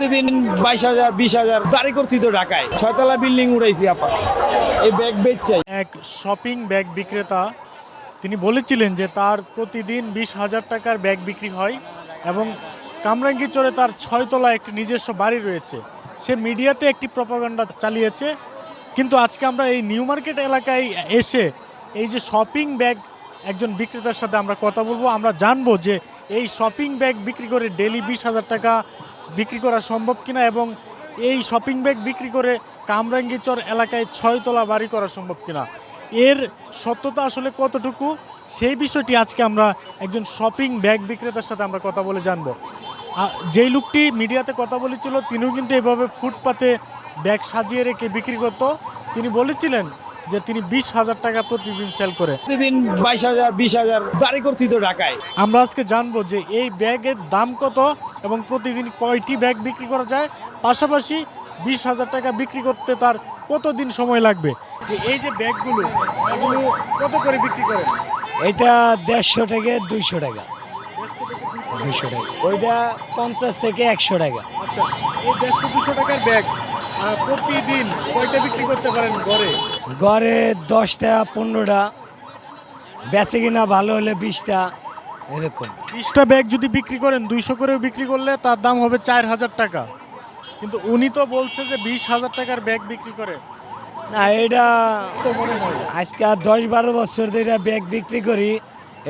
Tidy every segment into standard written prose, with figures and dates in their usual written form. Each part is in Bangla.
প্রতিদিন 22,000 20,000 বাড়ি করছি তো ঢাকায় 6 তলা বিল্ডিং উড়াইছি আপা। এই ব্যাগ বেচছাই। এক শপিং ব্যাগ বিক্রেতা তিনি বলেছিলেন যে তার প্রতিদিন 20,000 টাকার ব্যাগ বিক্রি হয় এবং কামরাঙ্গীরচরে তার 6 তলা একটি নিজস্ব বাড়ি রয়েছে। সে মিডিয়াতে একটি প্রপাগান্ডা চালিয়েছে, কিন্তু আজকে আমরা এই নিউ মার্কেট এলাকায় এসে এই যে শপিং ব্যাগ একজন বিক্রেতার সাথে আমরা কথা বলবো। আমরা জানবো যে এই শপিং ব্যাগ বিক্রি করে ডেলি 20,000 টাকা বিক্রি করা সম্ভব কিনা এবং এই শপিং ব্যাগ বিক্রি করে কামরাঙ্গীরচর এলাকায় 6 তলা বাড়ি করা সম্ভব কিনা, এর সত্যতা আসলে কতটুকু, সেই বিষয়টি আজকে আমরা একজন শপিং ব্যাগ বিক্রেতার সাথে আমরা কথা বলে জানবো। যেই লোকটি মিডিয়াতে কথা বলেছিল তিনিও কিন্তু এভাবে ফুটপাতে ব্যাগ সাজিয়ে রেখে বিক্রি করত। তিনি বলেছিলেন যে তিনি 20,000 টাকা প্রতিদিন সেল করে। প্রতিদিন 22,000 20,000 বাড়ি করছি তো ঢাকায়। আমরা আজকে জানবো যে এই ব্যাগের দাম কত এবং প্রতিদিন কয়টি ব্যাগ বিক্রি করা যায়, পাশাপাশি 20,000 টাকা বিক্রি করতে তার কতদিন সময় লাগবে। যে এই যে ব্যাগগুলো এগুলো কত করে বিক্রি করেন? এটা 150 থেকে 200 টাকা। 200 টাকা ওইটা 50 থেকে 100 টাকা। আচ্ছা, এই 150-200 টাকার ব্যাগ প্রতিদিন কয়টা বিক্রি করতে পারেন গড়ে? গড়ে 10টা 15টা, বেচে কিনা ভালো হলে 20টা, এরকম। 20টা ব্যাগ যদি বিক্রি করেন 200 করেও বিক্রি করলে তার দাম হবে 4,000 টাকা, কিন্তু উনি তো বলছে যে 20,000 টাকার ব্যাগ বিক্রি করে। না, এটা তো মনে হয় আজকে 10-12 বছর ধরে ব্যাগ বিক্রি করি,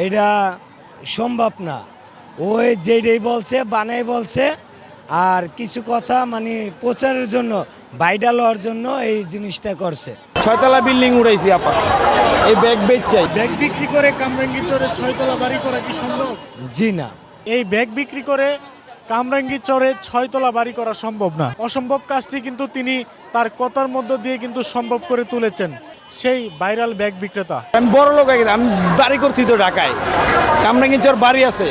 এটা সম্ভব না। ওই যেটাই বলছে বানাই বলছে, আর কিছু কথা মানে প্রচারের জন্য, ভাইরাল হওয়ার জন্য এই জিনিসটা করছে। 6 তলা বিল্ডিং উড়াইছি আপা। এই ব্যাগ বেচছাই। ব্যাগ বিক্রি করে কামরাঙ্গীরচরে 6 তলা বাড়ি করা কি সম্ভব? জি না। এই ব্যাগ বিক্রি করে কামরাঙ্গীরচরে 6 তলা বাড়ি করা সম্ভব না। অসম্ভব কাজটি কিন্তু তিনি তার কথার মধ্য দিয়ে কিন্তু সম্ভব করে তুলেছেন সেই ভাইরাল ব্যাগ বিক্রেতা। আমি বড় লোক হয়ে গেছি, আমি বাড়ি করছি তো ঢাকায়। কামরাঙ্গীরচর বাড়ি আছে।